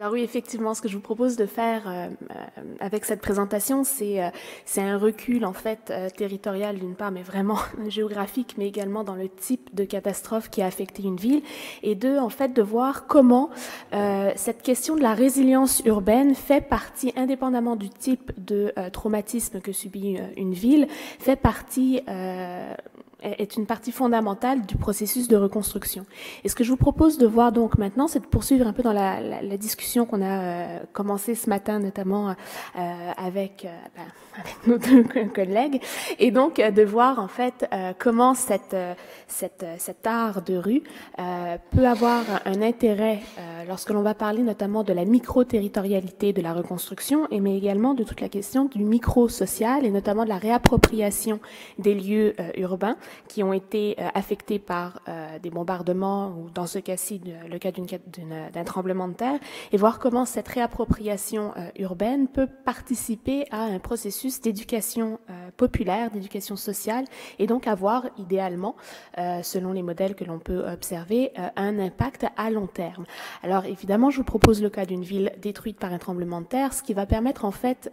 Alors oui, effectivement, ce que je vous propose de faire avec cette présentation, c'est un recul en fait territorial d'une part, mais vraiment géographique, mais également dans le type de catastrophe qui a affecté une ville, et en fait de voir comment cette question de la résilience urbaine fait partie, indépendamment du type de traumatisme que subit une ville, fait partie est une partie fondamentale du processus de reconstruction. Et ce que je vous propose de voir donc maintenant, c'est de poursuivre un peu dans la discussion qu'on a commencée ce matin, notamment avec nos deux collègues, et donc de voir en fait comment cet art de rue peut avoir un intérêt lorsque l'on va parler notamment de la micro-territorialité de la reconstruction, mais également de toute la question du micro-social et notamment de la réappropriation des lieux urbains qui ont été affectés par des bombardements ou dans ce cas-ci le cas d'un tremblement de terre, et voir comment cette réappropriation urbaine peut participer à un processus d'éducation populaire, d'éducation sociale, et donc avoir idéalement, selon les modèles que l'on peut observer, un impact à long terme. Alors évidemment, je vous propose le cas d'une ville détruite par un tremblement de terre, ce qui va permettre en fait,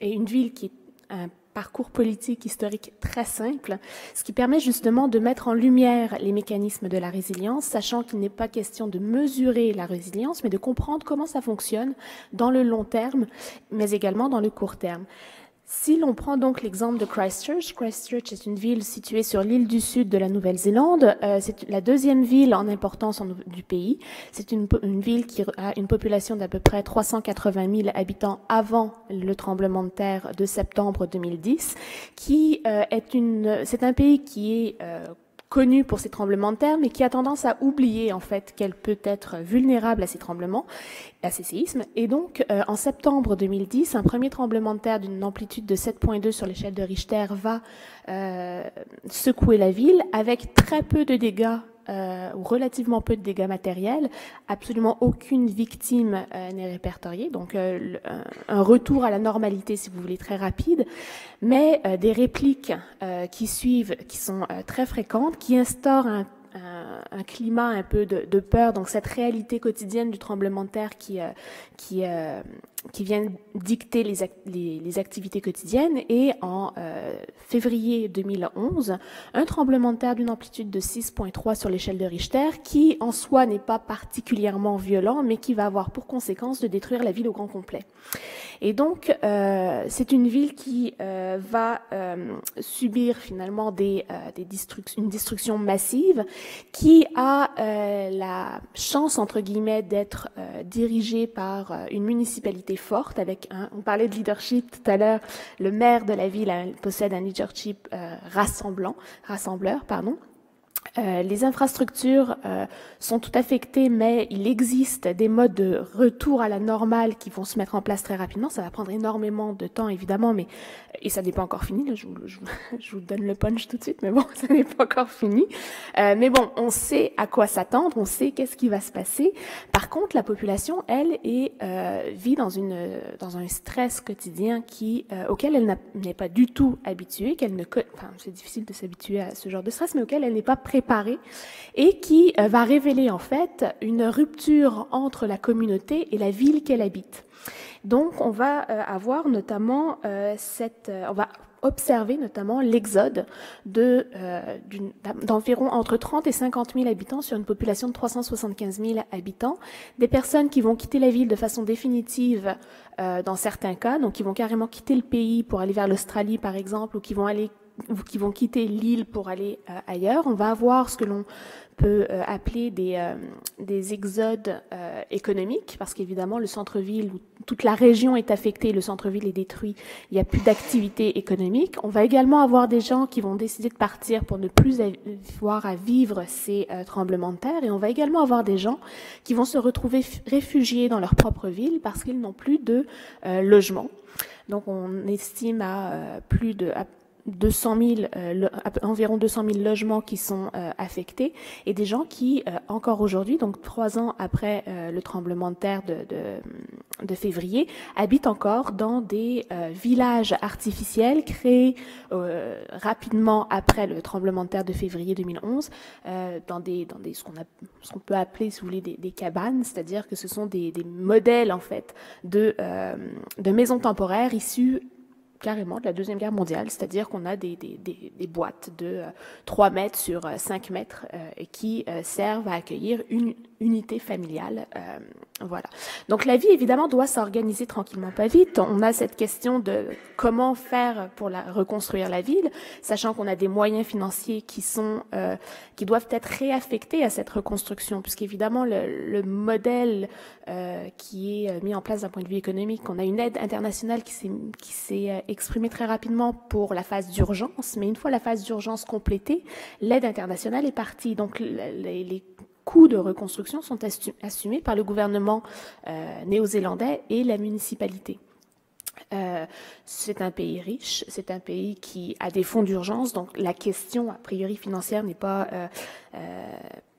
et une ville qui est un parcours politique historique très simple, ce qui permet justement de mettre en lumière les mécanismes de la résilience, sachant qu'il n'est pas question de mesurer la résilience, mais de comprendre comment ça fonctionne dans le long terme, mais également dans le court terme. Si l'on prend donc l'exemple de Christchurch, Christchurch est une ville située sur l'île du Sud de la Nouvelle-Zélande. C'est la deuxième ville en importance du pays. C'est une ville qui a une population d'à peu près 380 000 habitants avant le tremblement de terre de septembre 2010, c'est un pays qui est connue pour ses tremblements de terre, mais qui a tendance à oublier en fait qu'elle peut être vulnérable à ces tremblements, à ces séismes. Et donc, en septembre 2010, un premier tremblement de terre d'une amplitude de 7,2 sur l'échelle de Richter va secouer la ville avec très peu de dégâts ou relativement peu de dégâts matériels, absolument aucune victime n'est répertoriée, donc un retour à la normalité, si vous voulez, très rapide, mais des répliques qui suivent, qui sont très fréquentes, qui instaurent un climat un peu de peur, donc cette réalité quotidienne du tremblement de terre qui vient dicter les activités quotidiennes. Et en février 2011, un tremblement de terre d'une amplitude de 6,3 sur l'échelle de Richter, qui en soi n'est pas particulièrement violent, mais qui va avoir pour conséquence de détruire la ville au grand complet. Et donc, c'est une ville qui va subir finalement une destruction massive, qui a la chance, entre guillemets, d'être dirigée par une municipalité forte, on parlait de leadership tout à l'heure, le maire de la ville possède un leadership rassembleur. Les infrastructures sont toutes affectées, mais il existe des modes de retour à la normale qui vont se mettre en place très rapidement. Ça va prendre énormément de temps, évidemment, et ça n'est pas encore fini. Là, je vous donne le punch tout de suite, mais bon, ça n'est pas encore fini. Mais bon, on sait à quoi s'attendre, on sait qu'est-ce qui va se passer. Par contre, la population, elle, vit dans un stress quotidien auquel elle n'est pas du tout habituée, c'est difficile de s'habituer à ce genre de stress, mais auquel elle n'est pas préparée, et qui va révéler en fait une rupture entre la communauté et la ville qu'elle habite. Donc on va avoir notamment on va observer notamment l'exode d'environ entre 30 et 50 000 habitants sur une population de 375 000 habitants, des personnes qui vont quitter la ville de façon définitive dans certains cas, donc qui vont carrément quitter le pays pour aller vers l'Australie par exemple, ou qui vont quitter l'île pour aller ailleurs. On va avoir ce que l'on peut appeler des exodes économiques, parce qu'évidemment le centre-ville, où toute la région est affectée, le centre-ville est détruit, il n'y a plus d'activité économique. On va également avoir des gens qui vont décider de partir pour ne plus avoir à vivre ces tremblements de terre, et on va également avoir des gens qui vont se retrouver réfugiés dans leur propre ville parce qu'ils n'ont plus de logement. Donc on estime à environ 200 000 logements qui sont affectés et des gens qui, encore aujourd'hui, donc 3 ans après le tremblement de terre de février, habitent encore dans des villages artificiels créés rapidement après le tremblement de terre de février 2011, dans ce qu'on peut appeler, si vous voulez, des cabanes, c'est-à-dire que ce sont des modèles en fait de maisons temporaires issues carrément de la Deuxième Guerre mondiale, c'est-à-dire qu'on a des boîtes de 3 mètres sur 5 mètres et qui servent à accueillir une unité familiale. Voilà. Donc la vie, évidemment, doit s'organiser tranquillement, pas vite. On a cette question de comment faire pour reconstruire la ville, sachant qu'on a des moyens financiers qui doivent être réaffectés à cette reconstruction, puisqu'évidemment, le modèle qui est mis en place d'un point de vue économique, on a une aide internationale qui s'est exprimée très rapidement pour la phase d'urgence, mais une fois la phase d'urgence complétée, l'aide internationale est partie. Donc les coûts de reconstruction sont assumés par le gouvernement néo-zélandais et la municipalité. C'est un pays riche, c'est un pays qui a des fonds d'urgence, donc la question a priori financière n'est pas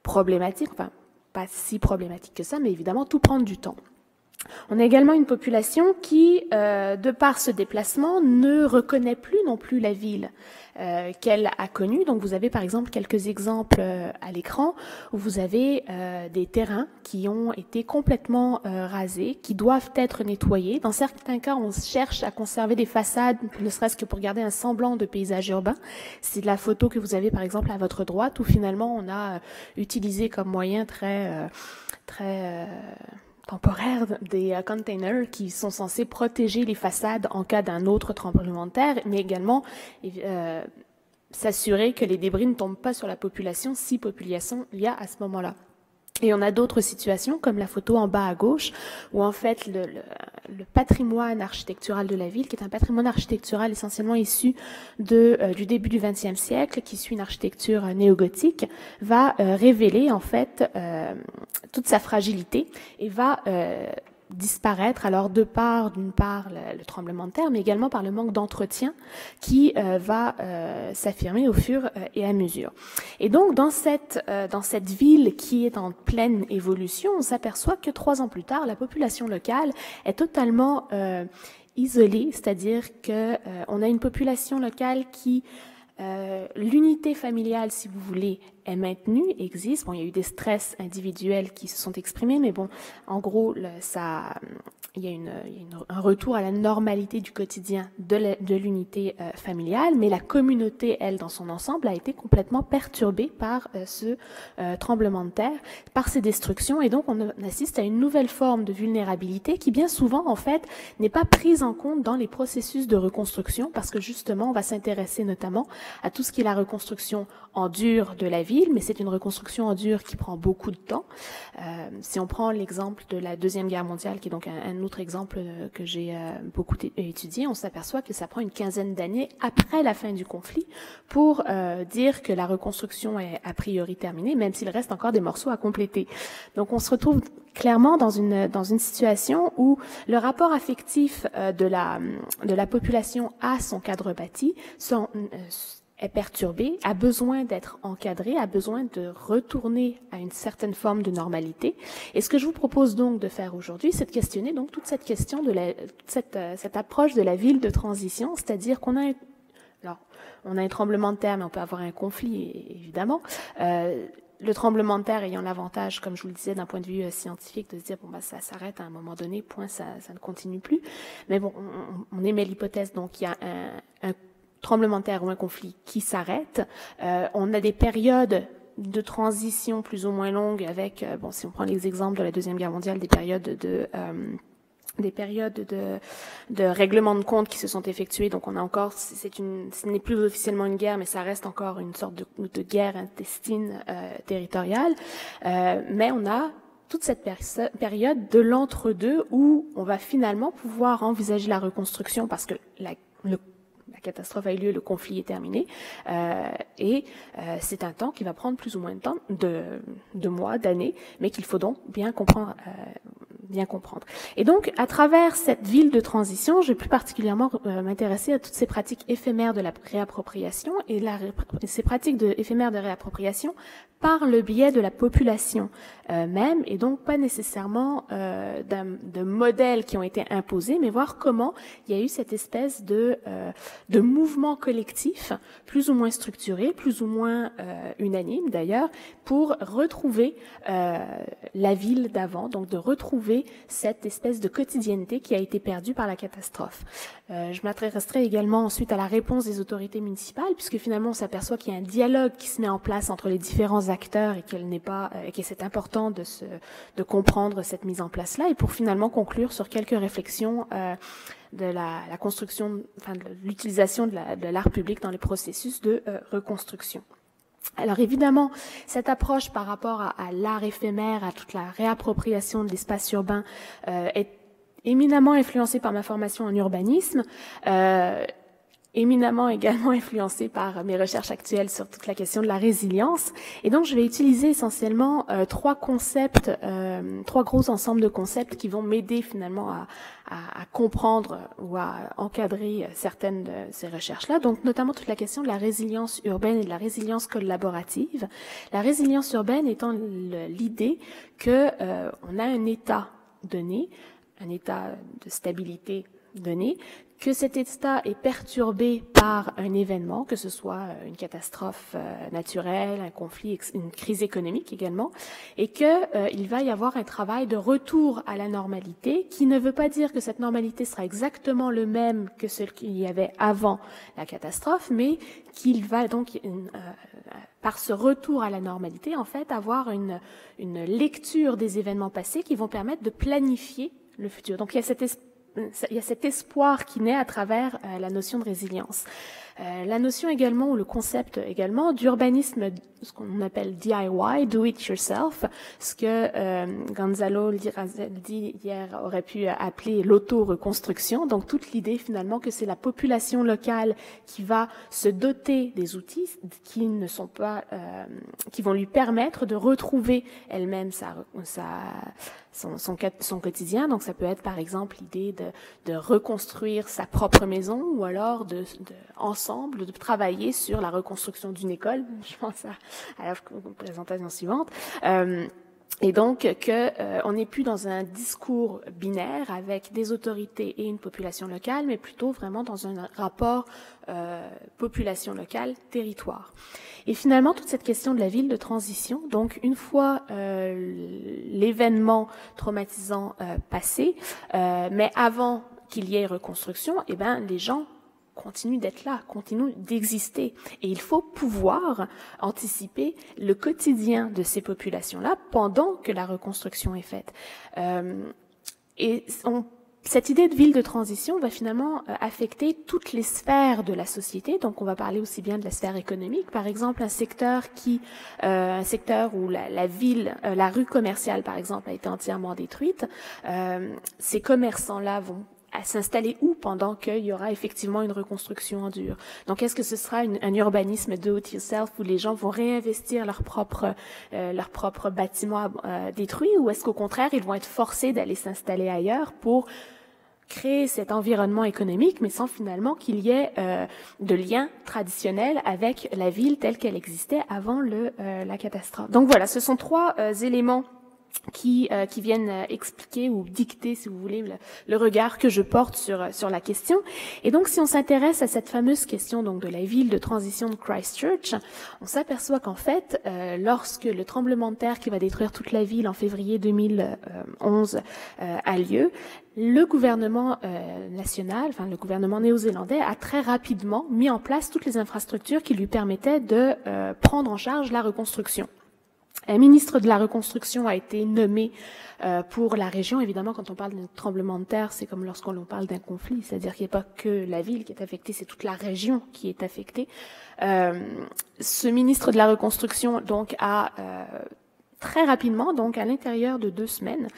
problématique, enfin pas si problématique que ça, mais évidemment tout prend du temps. On a également une population qui, de par ce déplacement, ne reconnaît plus non plus la ville qu'elle a connue. Donc vous avez par exemple quelques exemples à l'écran où vous avez des terrains qui ont été complètement rasés, qui doivent être nettoyés. Dans certains cas, on cherche à conserver des façades, ne serait-ce que pour garder un semblant de paysage urbain. C'est la photo que vous avez par exemple à votre droite où finalement on a utilisé comme moyen très temporaire des containers qui sont censés protéger les façades en cas d'un autre tremblement de terre, mais également s'assurer que les débris ne tombent pas sur la population si population il y a à ce moment-là. Et on a d'autres situations, comme la photo en bas à gauche, où en fait le patrimoine architectural de la ville, qui est un patrimoine architectural essentiellement issu du début du XXe siècle, qui suit une architecture néogothique, va révéler en fait toute sa fragilité et va disparaître alors d'une part le tremblement de terre, mais également par le manque d'entretien qui va s'affirmer au fur et à mesure. Et donc dans cette ville qui est en pleine évolution, on s'aperçoit que 3 ans plus tard, la population locale est totalement isolée, c'est-à-dire que on a une population locale qui l'unité familiale, si vous voulez, est maintenue, existe. Bon, il y a eu des stress individuels qui se sont exprimés, mais bon, en gros, il y a un retour à la normalité du quotidien de l'unité familiale, mais la communauté, elle, dans son ensemble, a été complètement perturbée par ce tremblement de terre, par ces destructions, et donc on assiste à une nouvelle forme de vulnérabilité qui, bien souvent, en fait, n'est pas prise en compte dans les processus de reconstruction, parce que justement, on va s'intéresser notamment à tout ce qui est la reconstruction en dur de la ville, mais c'est une reconstruction en dur qui prend beaucoup de temps. Si on prend l'exemple de la Deuxième Guerre mondiale, qui est donc un autre exemple que j'ai beaucoup étudié, on s'aperçoit que ça prend une quinzaine d'années après la fin du conflit pour dire que la reconstruction est a priori terminée, même s'il reste encore des morceaux à compléter. Donc on se retrouve clairement dans une situation où le rapport affectif de la population à son cadre bâti est perturbé, a besoin d'être encadré, a besoin de retourner à une certaine forme de normalité. Et ce que je vous propose donc de faire aujourd'hui, c'est de questionner donc toute cette question de cette approche de la ville de transition, c'est-à-dire qu'on a un tremblement de terre, mais on peut avoir un conflit, évidemment. Le tremblement de terre ayant l'avantage, comme je vous le disais, d'un point de vue scientifique, de se dire bon bah ça s'arrête à un moment donné, point, ça ne continue plus. Mais bon, on émet l'hypothèse, donc il y a un tremblement de terre ou un conflit qui s'arrête. On a des périodes de transition plus ou moins longues avec, si on prend les exemples de la Deuxième Guerre mondiale, des périodes de règlement de compte qui se sont effectuées. Donc on a encore, ce n'est plus officiellement une guerre, mais ça reste encore une sorte de guerre intestine territoriale. Mais on a toute cette période de l'entre-deux où on va finalement pouvoir envisager la reconstruction parce que la catastrophe a eu lieu, le conflit est terminé, et c'est un temps qui va prendre plus ou moins de temps, de mois, d'années, mais qu'il faut donc bien comprendre bien comprendre. Et donc, à travers cette ville de transition, je vais plus particulièrement m'intéresser à toutes ces pratiques éphémères de la réappropriation et ces pratiques éphémères de réappropriation par le biais de la population même, et donc pas nécessairement de modèles qui ont été imposés, mais voir comment il y a eu cette espèce de mouvement collectif, plus ou moins structuré, plus ou moins unanime d'ailleurs, pour retrouver la ville d'avant, donc de retrouver cette espèce de quotidienneté qui a été perdue par la catastrophe. Je m'intéresserai également ensuite à la réponse des autorités municipales, puisque finalement on s'aperçoit qu'il y a un dialogue qui se met en place entre les différents acteurs et que c'est important de comprendre cette mise en place-là, et pour finalement conclure sur quelques réflexions de la construction, enfin de l'utilisation de l'art public dans les processus de reconstruction. Alors évidemment, cette approche par rapport à l'art éphémère, à toute la réappropriation de l'espace urbain est éminemment influencée par ma formation en urbanisme, éminemment également influencée par mes recherches actuelles sur toute la question de la résilience. Et donc, je vais utiliser essentiellement trois gros ensembles de concepts qui vont m'aider finalement à comprendre ou à encadrer certaines de ces recherches-là. Donc, notamment toute la question de la résilience urbaine et de la résilience collaborative. La résilience urbaine étant l'idée que on a un état donné, un état de stabilité donné, que cet état est perturbé par un événement, que ce soit une catastrophe naturelle, un conflit, une crise économique également, et que il va y avoir un travail de retour à la normalité, qui ne veut pas dire que cette normalité sera exactement le même que ce qu'il y avait avant la catastrophe, mais qu'il va donc par ce retour à la normalité, en fait, avoir une lecture des événements passés qui vont permettre de planifier le futur. Donc il y a cet espoir qui naît à travers la notion de résilience. La notion également, ou le concept également, d'urbanisme, ce qu'on appelle DIY, do it yourself, ce que Gonzalo Lizaldi hier aurait pu appeler l'auto-reconstruction. Donc toute l'idée finalement que c'est la population locale qui va se doter des outils qui ne sont pas, qui vont lui permettre de retrouver elle-même son quotidien. Donc ça peut être par exemple l'idée de reconstruire sa propre maison, ou alors ensemble de travailler sur la reconstruction d'une école. Je pense à la présentation suivante. Et donc on n'est plus dans un discours binaire avec des autorités et une population locale, mais plutôt vraiment dans un rapport population locale, territoire. Et finalement, toute cette question de la ville de transition, donc une fois l'événement traumatisant passé, mais avant qu'il y ait reconstruction, eh ben les gens continuent d'être là, continuent d'exister. Et il faut pouvoir anticiper le quotidien de ces populations-là pendant que la reconstruction est faite. Cette idée de ville de transition va finalement affecter toutes les sphères de la société. Donc, on va parler aussi bien de la sphère économique. Par exemple, un secteur où la ville, la rue commerciale, par exemple, a été entièrement détruite. Ces commerçants-là vont à s'installer où pendant qu'il y aura effectivement une reconstruction en dur. Donc, est-ce que ce sera un urbanisme do it yourself où les gens vont réinvestir leurs propres bâtiments détruits, ou est-ce qu'au contraire, ils vont être forcés d'aller s'installer ailleurs pour créer cet environnement économique, mais sans finalement qu'il y ait de lien traditionnel avec la ville telle qu'elle existait avant la catastrophe. Donc voilà, ce sont trois éléments qui viennent expliquer ou dicter, si vous voulez, le regard que je porte sur la question. Et donc, si on s'intéresse à cette fameuse question donc de la ville de transition de Christchurch, on s'aperçoit qu'en fait, lorsque le tremblement de terre qui va détruire toute la ville en février 2011 a lieu, le gouvernement national, enfin le gouvernement néo-zélandais, a très rapidement mis en place toutes les infrastructures qui lui permettaient de prendre en charge la reconstruction. Un ministre de la reconstruction a été nommé pour la région. Évidemment, quand on parle d'un tremblement de terre, c'est comme lorsqu'on parle d'un conflit, c'est-à-dire qu'il n'y a pas que la ville qui est affectée, c'est toute la région qui est affectée. Ce ministre de la reconstruction donc a très rapidement, donc à l'intérieur de 2 semaines,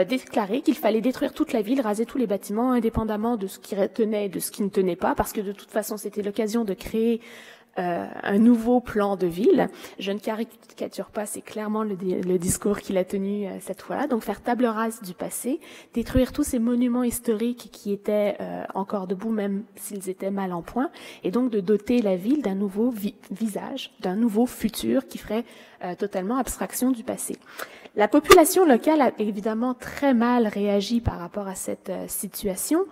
déclaré qu'il fallait détruire toute la ville, raser tous les bâtiments, indépendamment de ce qui tenait et de ce qui ne tenait pas, parce que de toute façon, c'était l'occasion de créer un nouveau plan de ville. Je ne caricature pas, c'est clairement le discours qu'il a tenu cette fois-là. Donc faire table rase du passé, détruire tous ces monuments historiques qui étaient encore debout, même s'ils étaient mal en point, et donc de doter la ville d'un nouveau visage, d'un nouveau futur qui ferait totalement abstraction du passé. La population locale a évidemment très mal réagi par rapport à cette situation.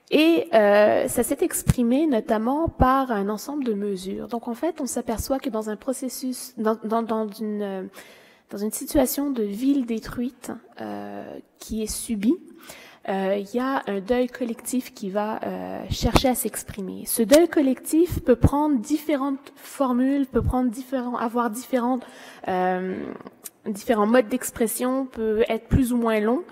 Et ça s'est exprimé notamment par un ensemble de mesures. Donc en fait, on s'aperçoit que dans un processus, dans une situation de ville détruite qui est subie, il y a un deuil collectif qui va chercher à s'exprimer. Ce deuil collectif peut prendre différentes formules, avoir différents modes d'expression, peut être plus ou moins long,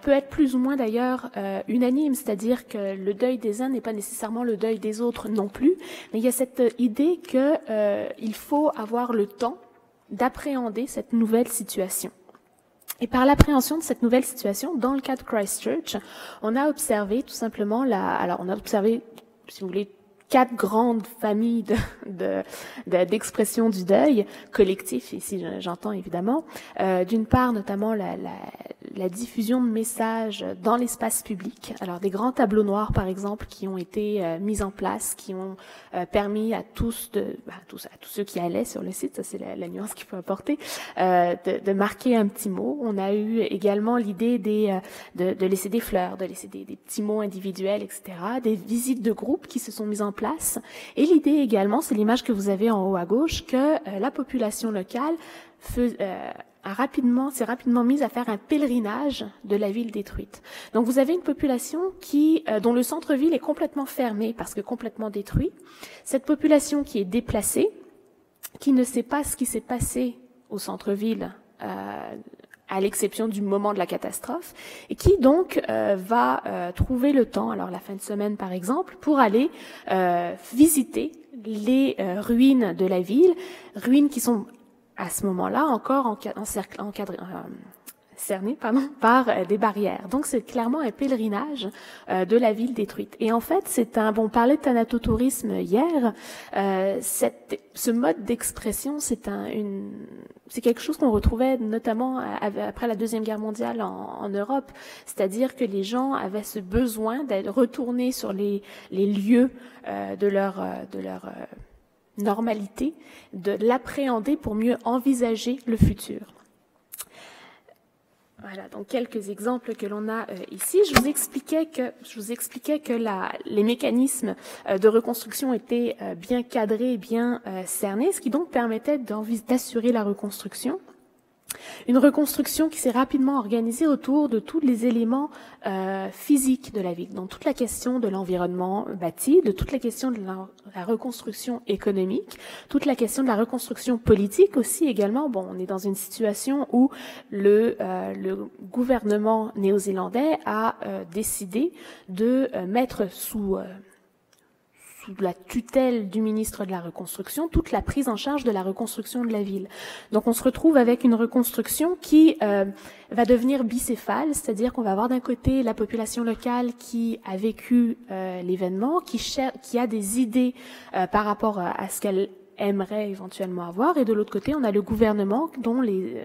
peut être plus ou moins d'ailleurs unanime, c'est-à-dire que le deuil des uns n'est pas nécessairement le deuil des autres non plus, mais il y a cette idée que il faut avoir le temps d'appréhender cette nouvelle situation. Et par l'appréhension de cette nouvelle situation, dans le cas de Christchurch, on a observé tout simplement on a observé, si vous voulez, 4 grandes familles d'expression du deuil collectif, ici j'entends évidemment. D'une part, notamment la diffusion de messages dans l'espace public. Alors des grands tableaux noirs, par exemple, qui ont été mis en place, qui ont permis à tous ceux qui allaient sur le site, ça c'est la nuance qu'il faut apporter, de marquer un petit mot. On a eu également l'idée de laisser des fleurs, de laisser des petits mots individuels, etc. Des visites de groupe qui se sont mises en place. Et l'idée également, c'est l'image que vous avez en haut à gauche, que la population locale s'est rapidement mise à faire un pèlerinage de la ville détruite. Donc vous avez une population dont le centre-ville est complètement fermé parce que complètement détruit. Cette population qui est déplacée, qui ne sait pas ce qui s'est passé au centre-ville, à l'exception du moment de la catastrophe, et qui donc va trouver le temps, alors la fin de semaine par exemple, pour aller visiter les ruines de la ville, ruines qui sont à ce moment-là encore cernées par des barrières. Donc c'est clairement un pèlerinage de la ville détruite. Et en fait, on parlait de thanatotourisme hier, ce mode d'expression, c'est quelque chose qu'on retrouvait notamment après la Deuxième Guerre mondiale en Europe, c'est-à-dire que les gens avaient ce besoin d'être retournés sur les lieux de leur normalité, de l'appréhender pour mieux envisager le futur. Voilà, donc quelques exemples que l'on a ici. Je vous expliquais que les mécanismes de reconstruction étaient bien cadrés, bien cernés, ce qui donc permettait d'assurer la reconstruction. Une reconstruction qui s'est rapidement organisée autour de tous les éléments physiques de la ville, donc toute la question de l'environnement bâti, de toute la question de la reconstruction économique, toute la question de la reconstruction politique aussi également. Bon, on est dans une situation où le gouvernement néo-zélandais a décidé de mettre sous la tutelle du ministre de la Reconstruction, toute la prise en charge de la reconstruction de la ville. Donc on se retrouve avec une reconstruction qui va devenir bicéphale, c'est-à-dire qu'on va avoir d'un côté la population locale qui a vécu l'événement, qui a des idées par rapport à ce qu'elle aimerait éventuellement avoir, et de l'autre côté, on a le gouvernement dont les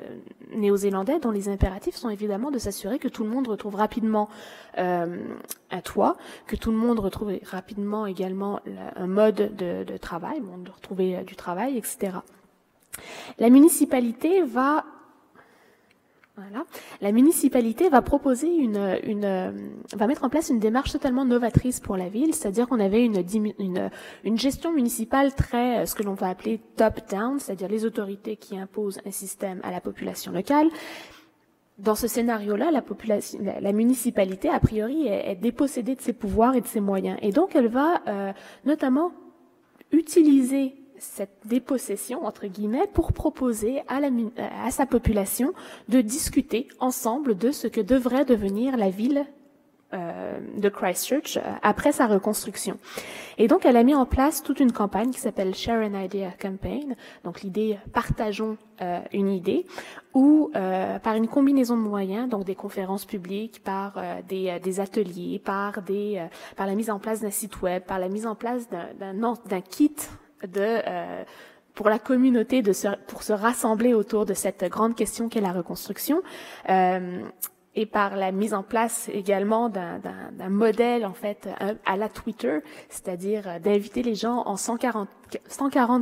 Néo-Zélandais, dont les impératifs sont évidemment de s'assurer que tout le monde retrouve rapidement un toit, que tout le monde retrouve rapidement également un mode de travail, de retrouver du travail, etc. La municipalité va proposer va mettre en place une démarche totalement novatrice pour la ville, c'est-à-dire qu'on avait une gestion municipale très, ce que l'on va appeler top-down, c'est-à-dire les autorités qui imposent un système à la population locale. Dans ce scénario-là, la municipalité, a priori, est dépossédée de ses pouvoirs et de ses moyens. Et donc, elle va notamment utiliser cette dépossession, entre guillemets, pour proposer à sa population de discuter ensemble de ce que devrait devenir la ville de Christchurch après sa reconstruction. Et donc, elle a mis en place toute une campagne qui s'appelle Share an Idea Campaign, donc l'idée « partageons une idée », où par une combinaison de moyens, donc des conférences publiques, par des ateliers, par la mise en place d'un site web, par la mise en place d'un kit pour la communauté pour se rassembler autour de cette grande question qu'est la reconstruction. Et par la mise en place également d'un modèle en fait à la Twitter, c'est-à-dire d'inviter les gens en 140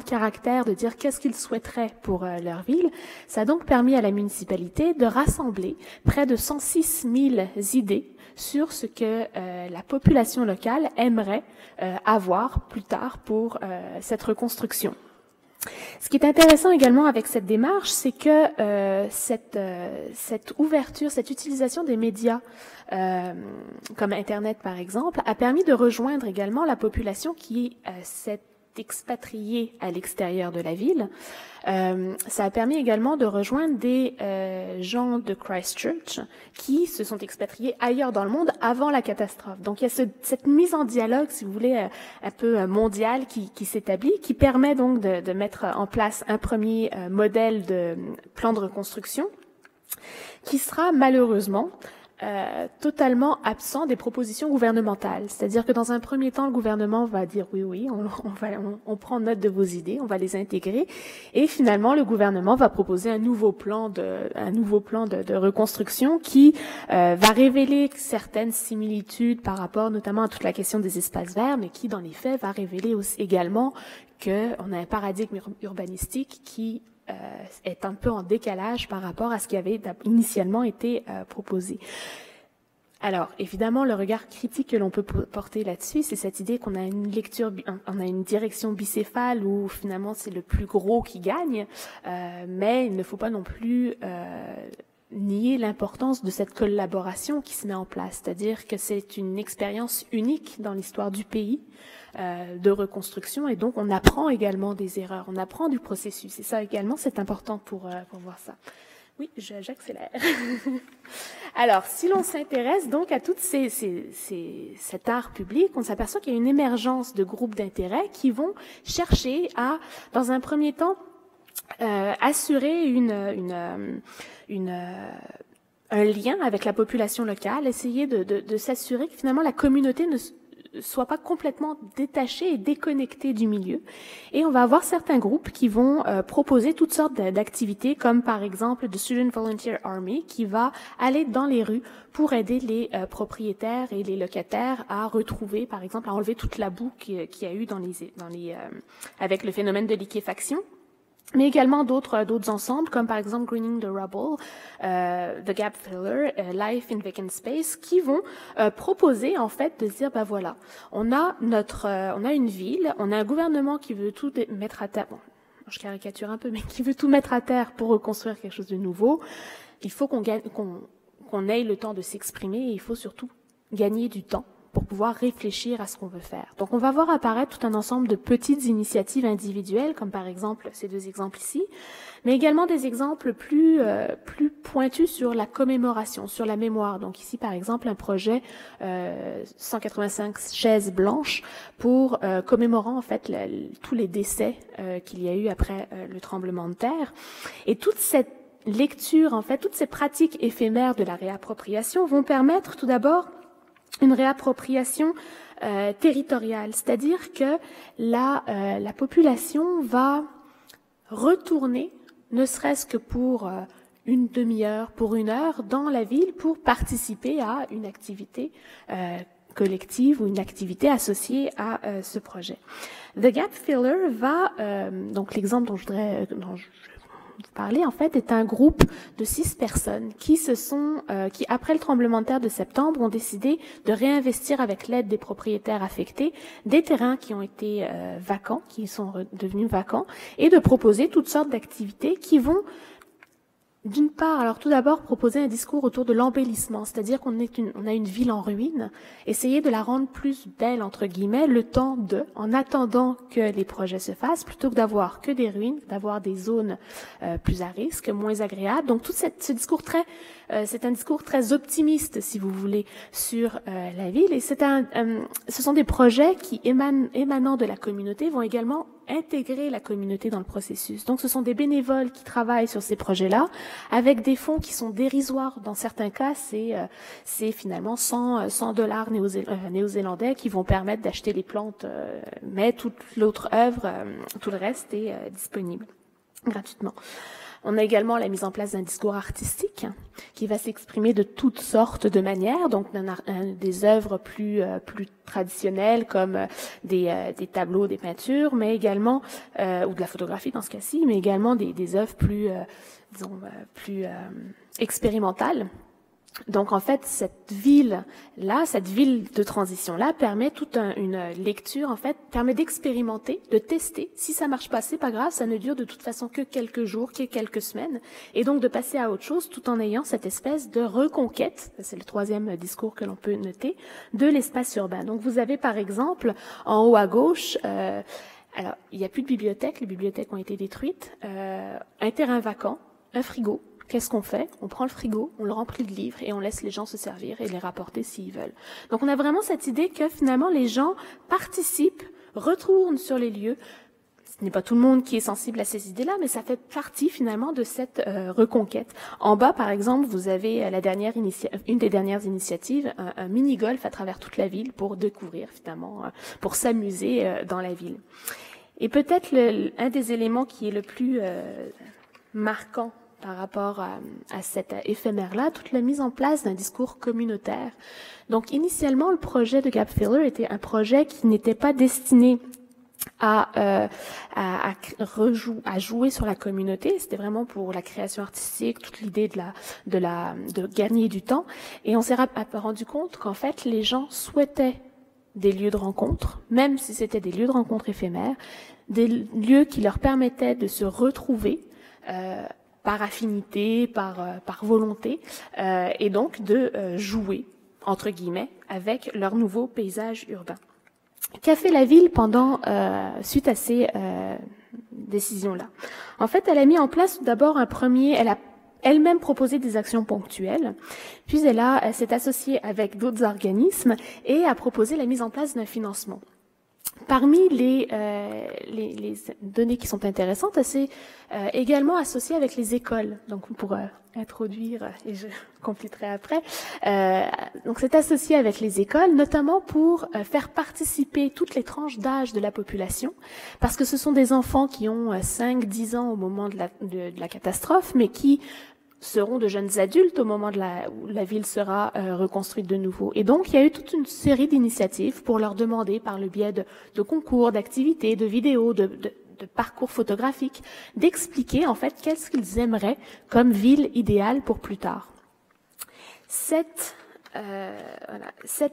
caractères de dire qu'est-ce qu'ils souhaiteraient pour leur ville. Ça a donc permis à la municipalité de rassembler près de 106 000 idées sur ce que la population locale aimerait avoir plus tard pour cette reconstruction. Ce qui est intéressant également avec cette démarche, c'est que cette ouverture, cette utilisation des médias comme Internet par exemple, a permis de rejoindre également la population qui s'est expatriée à l'extérieur de la ville. Ça a permis également de rejoindre des gens de Christchurch qui se sont expatriés ailleurs dans le monde avant la catastrophe. Donc il y a cette mise en dialogue, si vous voulez, un peu mondiale qui s'établit, qui permet donc de mettre en place un premier modèle de plan de reconstruction qui sera malheureusement totalement absent des propositions gouvernementales. C'est-à-dire que dans un premier temps, le gouvernement va dire oui, on prend note de vos idées, on va les intégrer, et finalement le gouvernement va proposer un nouveau plan de reconstruction qui va révéler certaines similitudes par rapport notamment à toute la question des espaces verts, mais qui dans les faits va révéler aussi également qu'on a un paradigme urbanistique qui est un peu en décalage par rapport à ce qui avait initialement été proposé. Alors, évidemment, le regard critique que l'on peut porter là-dessus, c'est cette idée qu'on a on a une direction bicéphale où finalement c'est le plus gros qui gagne, mais il ne faut pas non plus nier l'importance de cette collaboration qui se met en place, c'est-à-dire que c'est une expérience unique dans l'histoire du pays de reconstruction, et donc on apprend également des erreurs, on apprend du processus, et ça également c'est important pour voir ça. Oui, j'accélère. Alors, si l'on s'intéresse donc à tout cet art public, on s'aperçoit qu'il y a une émergence de groupes d'intérêt qui vont chercher à, dans un premier temps, assurer un lien avec la population locale, essayer de s'assurer que finalement la communauté ne soit pas complètement détachée et déconnectée du milieu. Et on va avoir certains groupes qui vont proposer toutes sortes d'activités, comme par exemple The Student Volunteer Army, qui va aller dans les rues pour aider les propriétaires et les locataires à retrouver, par exemple, à enlever toute la boue qu'il y a eu avec le phénomène de liquéfaction. Mais également d'autres ensembles, comme par exemple Greening the Rubble, The Gap Filler, Life in Vacant Space, qui vont proposer en fait de se dire, voilà, on a une ville, on a un gouvernement qui veut tout mettre à terre, bon, je caricature un peu, mais qui veut tout mettre à terre pour reconstruire quelque chose de nouveau. Il faut qu'on ait le temps de s'exprimer, et il faut surtout gagner du temps pour pouvoir réfléchir à ce qu'on veut faire. Donc on va voir apparaître tout un ensemble de petites initiatives individuelles, comme par exemple ces deux exemples ici, mais également des exemples plus pointus sur la commémoration, sur la mémoire. Donc ici par exemple un projet 185 chaises blanches pour commémorant en fait tous les décès qu'il y a eu après le tremblement de terre. Et toute cette lecture, en fait, toutes ces pratiques éphémères de la réappropriation vont permettre tout d'abord une réappropriation territoriale, c'est-à-dire que la population va retourner, ne serait-ce que pour une demi-heure, pour une heure, dans la ville pour participer à une activité collective ou une activité associée à ce projet. The Gap Filler va, donc l'exemple dont je vous parler, en fait, est un groupe de 6 personnes qui après le tremblement de terre de septembre, ont décidé de réinvestir avec l'aide des propriétaires affectés des terrains qui ont été vacants, qui sont devenus vacants, et de proposer toutes sortes d'activités qui vont, d'une part, alors tout d'abord, proposer un discours autour de l'embellissement, c'est-à-dire qu'on a une ville en ruine, essayer de la rendre plus belle, entre guillemets, en attendant que les projets se fassent, plutôt que d'avoir que des ruines, d'avoir des zones plus à risque, moins agréables. Donc tout ce discours c'est un discours très optimiste, si vous voulez, sur la ville, et ce sont des projets qui émanant de la communauté vont également intégrer la communauté dans le processus. Donc ce sont des bénévoles qui travaillent sur ces projets-là, avec des fonds qui sont dérisoires. Dans certains cas, c'est finalement 100 $ néo-zélandais qui vont permettre d'acheter les plantes, mais toute l'autre œuvre, tout le reste est disponible gratuitement. On a également la mise en place d'un discours artistique qui va s'exprimer de toutes sortes de manières, donc des œuvres plus traditionnelles comme des tableaux, des peintures, mais également ou de la photographie dans ce cas-ci, mais également des œuvres plus expérimentales. Donc en fait, cette ville de transition-là permet toute une lecture, en fait, permet d'expérimenter, de tester. Si ça marche pas, c'est pas grave, ça ne dure de toute façon que quelques jours, que quelques semaines, et donc de passer à autre chose tout en ayant cette espèce de reconquête, c'est le troisième discours que l'on peut noter, de l'espace urbain. Donc vous avez par exemple, en haut à gauche, alors il n'y a plus de bibliothèque, les bibliothèques ont été détruites, un terrain vacant, un frigo. Qu'est-ce qu'on fait? On prend le frigo, on le remplit de livres et on laisse les gens se servir et les rapporter s'ils veulent. Donc on a vraiment cette idée que finalement les gens participent, retournent sur les lieux. Ce n'est pas tout le monde qui est sensible à ces idées-là, mais ça fait partie finalement de cette reconquête. En bas, par exemple, vous avez une des dernières initiatives, un mini-golf à travers toute la ville pour découvrir finalement, pour s'amuser dans la ville. Et peut-être un des éléments qui est le plus marquant par rapport à cet éphémère-là, toute la mise en place d'un discours communautaire. Donc, initialement, le projet de Gap Filler était un projet qui n'était pas destiné à jouer sur la communauté. C'était vraiment pour la création artistique, toute l'idée de gagner du temps. Et on s'est rendu compte qu'en fait, les gens souhaitaient des lieux de rencontre, même si c'était des lieux de rencontre éphémères, des lieux qui leur permettaient de se retrouver, par affinité, par volonté, et donc de jouer, entre guillemets, avec leur nouveau paysage urbain. Qu'a fait la ville suite à ces décisions-là? En fait, elle a mis en place tout d'abord elle a elle-même proposé des actions ponctuelles, puis elle s'est associée avec d'autres organismes et a proposé la mise en place d'un financement. Parmi les données qui sont intéressantes, c'est également associé avec les écoles. Donc pour introduire, et je compléterai après, donc c'est associé avec les écoles, notamment pour faire participer toutes les tranches d'âge de la population, parce que ce sont des enfants qui ont 5-10 ans au moment de la catastrophe, mais qui seront de jeunes adultes au moment où la ville sera reconstruite de nouveau. Et donc, il y a eu toute une série d'initiatives pour leur demander, par le biais de concours, d'activités, de vidéos, de parcours photographiques, d'expliquer en fait qu'est-ce qu'ils aimeraient comme ville idéale pour plus tard. Cette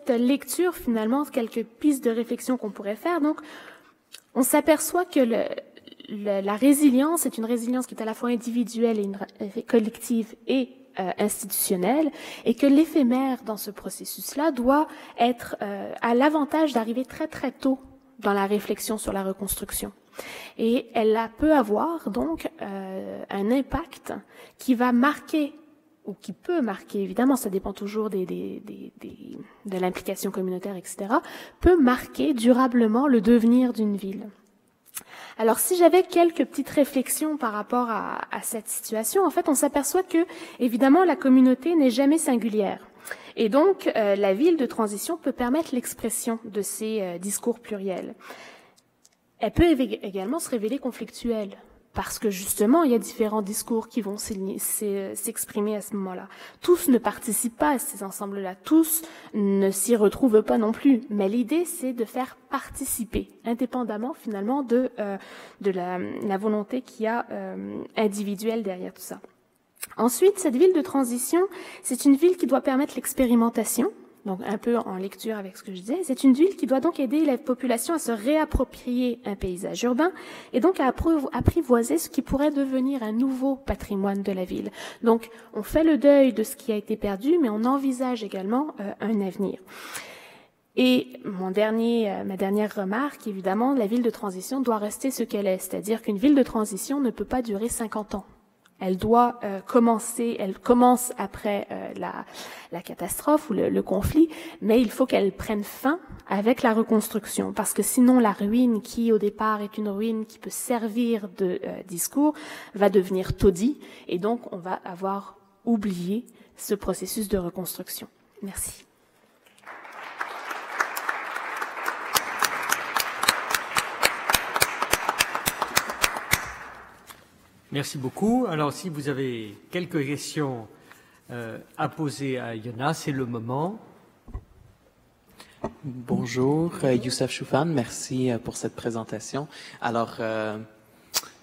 lecture, finalement, quelques pistes de réflexion qu'on pourrait faire. Donc, on s'aperçoit que la résilience est une résilience qui est à la fois individuelle et collective et institutionnelle, et que l'éphémère dans ce processus-là doit être à l'avantage d'arriver très très tôt dans la réflexion sur la reconstruction. Et elle peut avoir donc un impact qui va marquer, ou qui peut marquer, évidemment, ça dépend toujours de l'implication communautaire, etc., peut marquer durablement le devenir d'une ville. Alors, si j'avais quelques petites réflexions par rapport à cette situation, en fait, on s'aperçoit que, évidemment, la communauté n'est jamais singulière. Et donc, la ville de transition peut permettre l'expression de ces discours pluriels. Elle peut également se révéler conflictuelle, parce que justement, il y a différents discours qui vont s'exprimer à ce moment-là. Tous ne participent pas à ces ensembles-là, tous ne s'y retrouvent pas non plus. Mais l'idée, c'est de faire participer, indépendamment finalement de la volonté qu'il y a individuelle derrière tout ça. Ensuite, cette ville de transition, c'est une ville qui doit permettre l'expérimentation. Donc un peu en lecture avec ce que je disais, c'est une ville qui doit donc aider la population à se réapproprier un paysage urbain et donc à apprivoiser ce qui pourrait devenir un nouveau patrimoine de la ville. Donc on fait le deuil de ce qui a été perdu, mais on envisage également un avenir. Et ma dernière remarque, évidemment, la ville de transition doit rester ce qu'elle est, c'est-à-dire qu'une ville de transition ne peut pas durer 50 ans. elle doit commencer, elle commence après la catastrophe ou le conflit, mais il faut qu'elle prenne fin avec la reconstruction, parce que sinon la ruine qui au départ est une ruine qui peut servir de discours va devenir taudis, et donc on va avoir oublié ce processus de reconstruction. Merci. Merci beaucoup. Alors, si vous avez quelques questions à poser à Yona, c'est le moment. Bonjour, Youssef Choufan, merci pour cette présentation. Alors,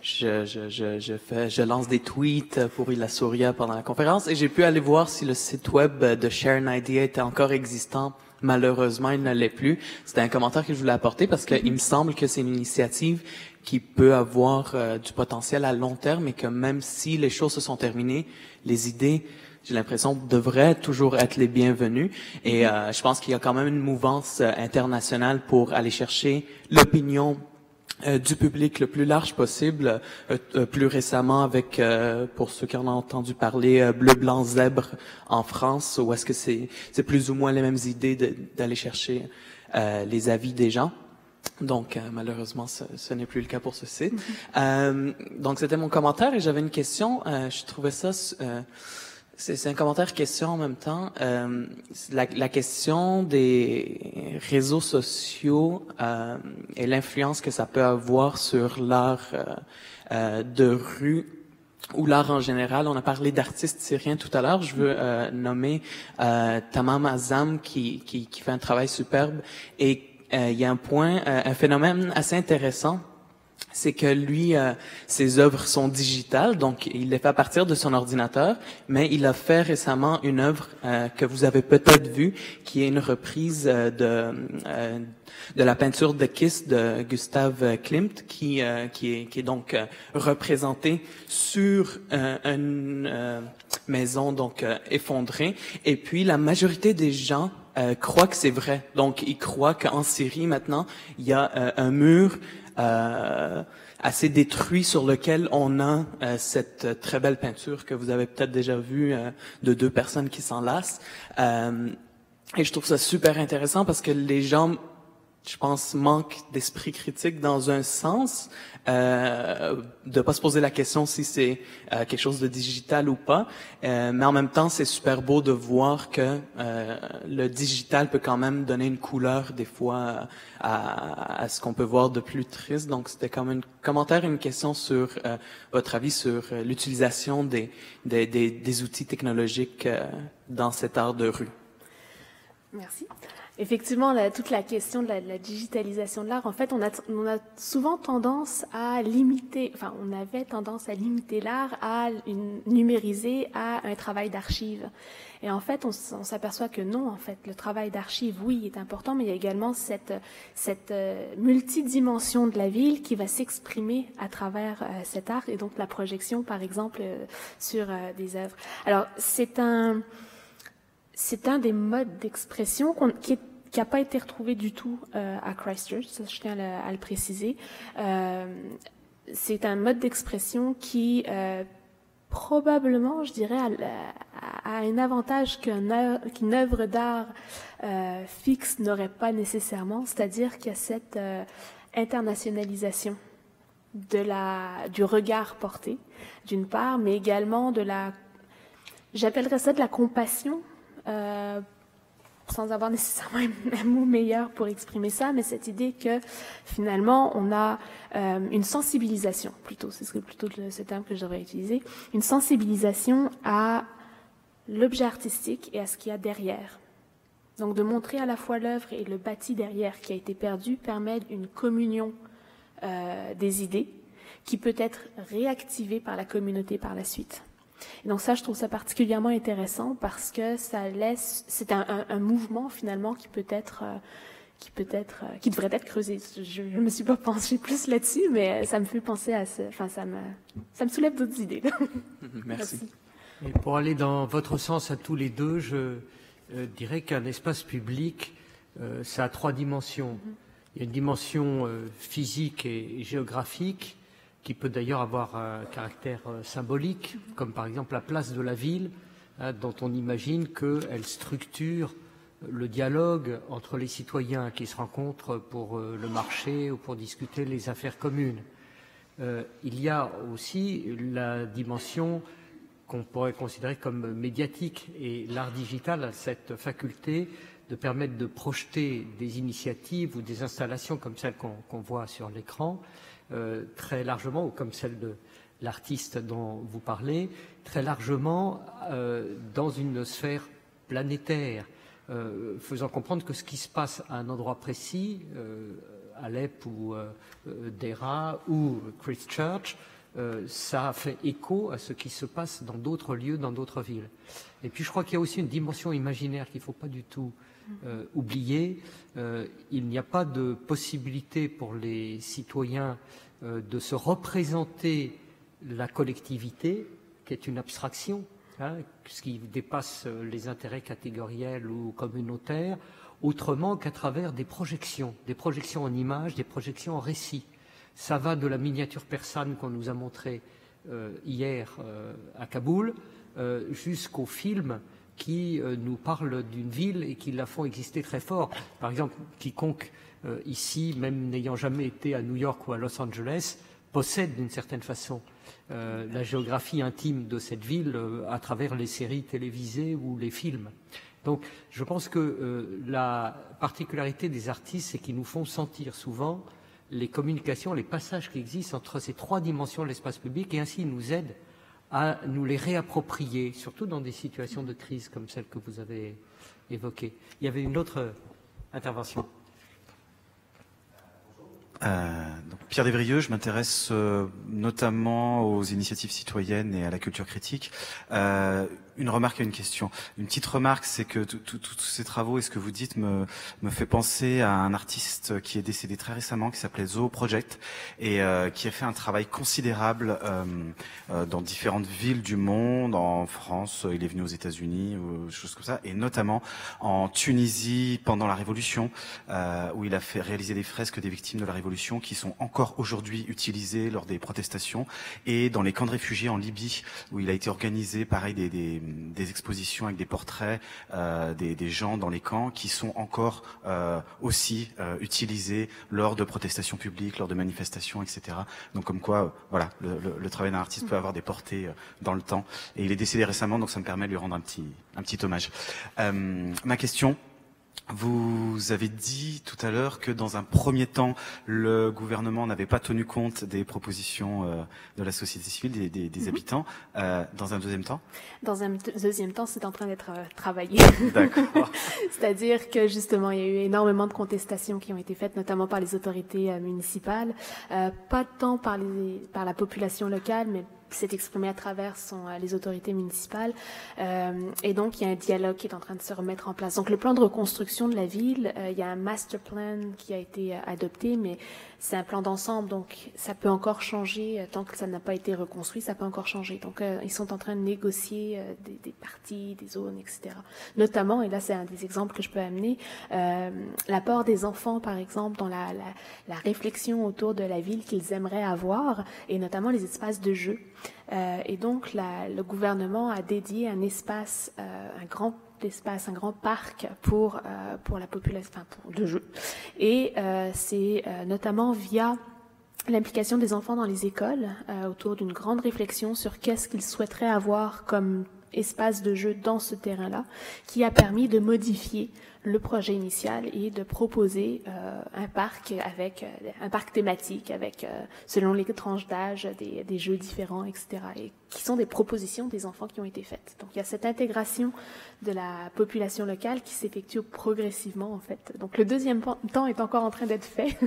je lance des tweets pour Ila Souria pendant la conférence et j'ai pu aller voir si le site web de Share an Idea était encore existant. Malheureusement, il ne l'est plus. C'était un commentaire que je voulais apporter parce qu'il me semble que c'est une initiative qui peut avoir du potentiel à long terme et que même si les choses se sont terminées, les idées, j'ai l'impression, devraient toujours être les bienvenues. Et je pense qu'il y a quand même une mouvance internationale pour aller chercher l'opinion du public le plus large possible. Plus récemment avec, pour ceux qui en ont entendu parler, Bleu, Blanc, Zèbre en France, où est-ce que c'est plus ou moins les mêmes idées d'aller chercher les avis des gens. Donc, malheureusement, ce n'est plus le cas pour ce site. Donc, c'était mon commentaire et j'avais une question. Je trouvais ça... c'est un commentaire-question en même temps. La question des réseaux sociaux et l'influence que ça peut avoir sur l'art de rue ou l'art en général. On a parlé d'artistes syriens tout à l'heure. Je veux nommer Tamam Azam qui fait un travail superbe. Et il y a un phénomène assez intéressant. C'est que lui, ses œuvres sont digitales, donc il les fait à partir de son ordinateur, mais il a fait récemment une œuvre que vous avez peut-être vue, qui est une reprise de la peinture de Kiss de Gustav Klimt, qui est donc représentée sur une maison donc effondrée. Et puis la majorité des gens croient que c'est vrai. Donc ils croient qu'en Syrie maintenant il y a un mur assez détruit sur lequel on a cette très belle peinture que vous avez peut-être déjà vue de deux personnes qui s'enlacent. Et je trouve ça super intéressant parce que les gens, je pense, manquent d'esprit critique dans un sens, de pas se poser la question si c'est quelque chose de digital ou pas, mais en même temps c'est super beau de voir que le digital peut quand même donner une couleur des fois à ce qu'on peut voir de plus triste. Donc c'était comme un commentaire, une question sur votre avis sur l'utilisation des outils technologiques dans cet art de rue. Merci. Effectivement, toute la question de la digitalisation de l'art, en fait, on a souvent tendance à limiter, enfin, on avait tendance à limiter l'art à numériser à un travail d'archive. Et en fait, on s'aperçoit que non, en fait, le travail d'archive, oui, est important, mais il y a également cette multidimension de la ville qui va s'exprimer à travers cet art et donc la projection, par exemple, sur des œuvres. Alors, c'est un des modes d'expression qui n'a pas été retrouvé du tout à Christchurch, ça, je tiens à le préciser. C'est un mode d'expression qui probablement, je dirais, a un avantage qu'une œuvre d'art fixe n'aurait pas nécessairement, c'est-à-dire qu'il y a cette internationalisation du regard porté, d'une part, mais également j'appellerais ça de la compassion, sans avoir nécessairement un mot meilleur pour exprimer ça, mais cette idée que finalement on a une sensibilisation, plutôt, c'est plutôt ce terme que je devrais utiliser, une sensibilisation à l'objet artistique et à ce qu'il y a derrière. Donc de montrer à la fois l'œuvre et le bâti derrière qui a été perdu permet une communion des idées qui peut être réactivée par la communauté par la suite. Et donc ça, je trouve ça particulièrement intéressant parce que c'est un mouvement finalement qui devrait être creusé. Je me suis pas penchée plus là-dessus, mais ça me fait penser à ça me soulève d'autres idées. Merci. Et pour aller dans votre sens à tous les deux, je dirais qu'un espace public, ça a trois dimensions. Il y a une dimension physique et géographique, qui peut d'ailleurs avoir un caractère symbolique, comme par exemple la place de la ville, dont on imagine qu'elle structure le dialogue entre les citoyens qui se rencontrent pour le marché ou pour discuter les affaires communes. Il y a aussi la dimension qu'on pourrait considérer comme médiatique, et l'art digital a cette faculté de permettre de projeter des initiatives ou des installations comme celles qu'on voit sur l'écran très largement, ou comme celle de l'artiste dont vous parlez, très largement dans une sphère planétaire, faisant comprendre que ce qui se passe à un endroit précis, Alep ou Dera ou Christchurch, ça fait écho à ce qui se passe dans d'autres lieux, dans d'autres villes. Et puis je crois qu'il y a aussi une dimension imaginaire qu'il ne faut pas du tout oublier. Il n'y a pas de possibilité pour les citoyens de se représenter la collectivité, qui est une abstraction, ce qui dépasse les intérêts catégoriels ou communautaires, autrement qu'à travers des projections en images, des projections en récits. Ça va de la miniature persane qu'on nous a montrée hier à Kaboul jusqu'aux films qui nous parlent d'une ville et qui la font exister très fort. Par exemple, quiconque ici, même n'ayant jamais été à New York ou à Los Angeles, possède d'une certaine façon la géographie intime de cette ville à travers les séries télévisées ou les films. Donc je pense que la particularité des artistes, c'est qu'ils nous font sentir souvent les communications, les passages qui existent entre ces trois dimensions de l'espace public, et ainsi ils nous aident à nous les réapproprier, surtout dans des situations de crise comme celle que vous avez évoquée. Il y avait une autre intervention. Donc Pierre Desvrieux, je m'intéresse notamment aux initiatives citoyennes et à la culture critique. Une remarque et une question. Une petite remarque, c'est que tous ces travaux et ce que vous dites me fait penser à un artiste qui est décédé très récemment, qui s'appelait Zoo Project, et qui a fait un travail considérable dans différentes villes du monde, en France, il est venu aux États-Unis, ou choses comme ça, et notamment en Tunisie pendant la Révolution, où il a fait réaliser des fresques des victimes de la Révolution qui sont encore aujourd'hui utilisées lors des protestations, et dans les camps de réfugiés en Libye, où il a été organisé, pareil, des expositions avec des portraits des gens dans les camps qui sont encore aussi utilisés lors de protestations publiques, lors de manifestations, etc. Donc comme quoi, voilà, le travail d'un artiste peut avoir des portées dans le temps. Et il est décédé récemment, donc ça me permet de lui rendre un petit hommage. Ma question. Vous avez dit tout à l'heure que dans un premier temps, le gouvernement n'avait pas tenu compte des propositions de la société civile, des habitants. Dans un deuxième temps? Dans un deuxième temps, c'est en train d'être travaillé. D'accord. C'est-à-dire que justement, il y a eu énormément de contestations qui ont été faites, notamment par les autorités municipales, pas tant par la population locale, mais s'est exprimé à travers les autorités municipales. Et donc, il y a un dialogue qui est en train de se remettre en place. Donc, le plan de reconstruction de la ville, il y a un master plan qui a été adopté, mais c'est un plan d'ensemble, donc ça peut encore changer. Tant que ça n'a pas été reconstruit, ça peut encore changer. Donc, ils sont en train de négocier des parties, des zones, etc. Notamment, et là, c'est un des exemples que je peux amener, l'apport des enfants, par exemple, dans la réflexion autour de la ville qu'ils aimeraient avoir, et notamment les espaces de jeu. Et donc, le gouvernement a dédié un espace, un grand parc pour la population, de jeu. Et c'est notamment via l'implication des enfants dans les écoles, autour d'une grande réflexion sur qu'est-ce qu'ils souhaiteraient avoir comme espace de jeu dans ce terrain-là, qui a permis de modifier le projet initial et de proposer un parc thématique avec selon les tranches d'âge des jeux différents, etc. et qui sont des propositions des enfants qui ont été faites. Donc il y a cette intégration de la population locale qui s'effectue progressivement en fait. Donc le deuxième temps est encore en train d'être fait,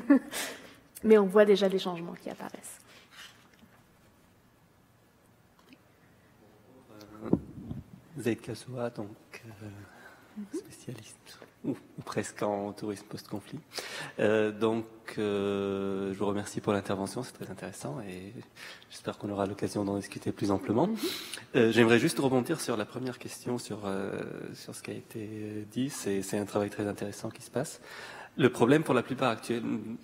mais on voit déjà des changements qui apparaissent. Zaid Kassoua, donc spécialiste ou presque en tourisme post-conflit. Je vous remercie pour l'intervention, c'est très intéressant et j'espère qu'on aura l'occasion d'en discuter plus amplement. J'aimerais juste rebondir sur la première question, sur ce qui a été dit. C'est un travail très intéressant qui se passe. Le problème pour la plupart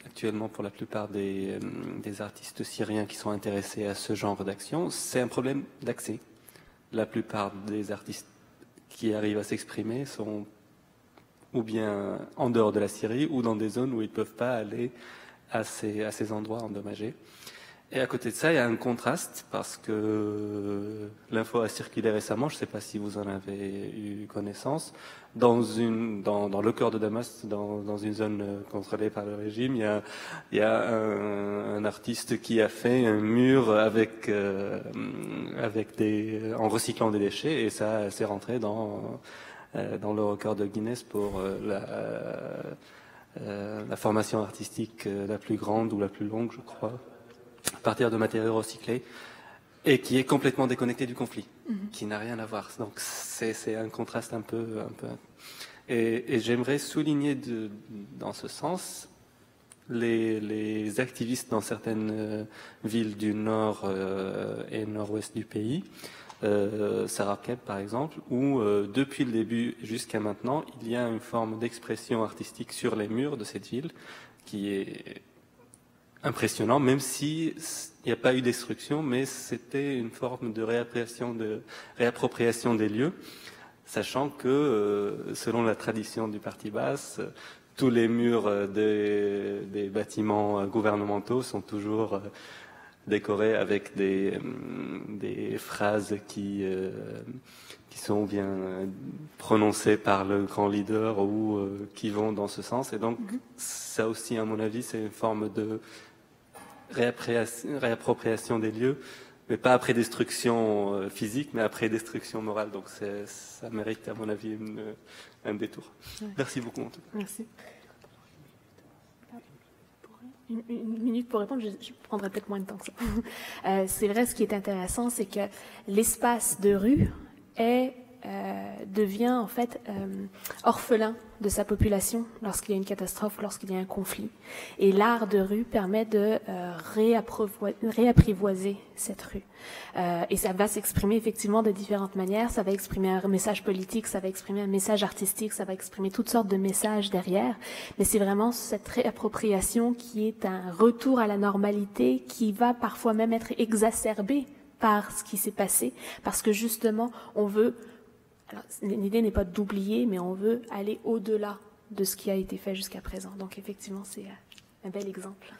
actuellement pour la plupart des artistes syriens qui sont intéressés à ce genre d'action, c'est un problème d'accès. La plupart des artistes qui arrivent à s'exprimer sont ou bien en dehors de la Syrie ou dans des zones où ils ne peuvent pas aller à ces endroits endommagés. Et à côté de ça, il y a un contraste parce que l'info a circulé récemment, je ne sais pas si vous en avez eu connaissance, dans le cœur de Damas, dans une zone contrôlée par le régime, il y a un artiste qui a fait un mur en recyclant des déchets et ça s'est rentré dans le record de Guinness pour la formation artistique la plus grande ou la plus longue, je crois, à partir de matériaux recyclés, et qui est complètement déconnecté du conflit, qui n'a rien à voir. Donc c'est un contraste un peu. Et j'aimerais souligner dans ce sens les activistes dans certaines villes du nord et nord-ouest du pays, Sarakeb par exemple, où depuis le début jusqu'à maintenant, il y a une forme d'expression artistique sur les murs de cette ville qui est impressionnant, même si il n'y a pas eu destruction, mais c'était une forme de réappropriation des lieux, sachant que, selon la tradition du Parti basse, tous les murs des bâtiments gouvernementaux sont toujours décorés avec des phrases qui sont bien prononcées par le grand leader ou qui vont dans ce sens. Et donc, ça aussi, à mon avis, c'est une forme de réappropriation des lieux, mais pas après destruction physique, mais après destruction morale. Donc ça mérite, à mon avis, un détour. Ouais. Merci beaucoup. En tout cas. Merci. Une minute pour répondre, je prendrai peut-être moins de temps que ça. C'est vrai, ce qui est intéressant, c'est que l'espace de rue devient en fait orphelin de sa population lorsqu'il y a une catastrophe, lorsqu'il y a un conflit. Et l'art de rue permet de réapprivoiser cette rue. Et ça va s'exprimer effectivement de différentes manières. Ça va exprimer un message politique, ça va exprimer un message artistique, ça va exprimer toutes sortes de messages derrière. Mais c'est vraiment cette réappropriation qui est un retour à la normalité qui va parfois même être exacerbé par ce qui s'est passé, parce que justement, on veut... Alors, l'idée n'est pas d'oublier, mais on veut aller au-delà de ce qui a été fait jusqu'à présent. Donc, effectivement, c'est un bel exemple.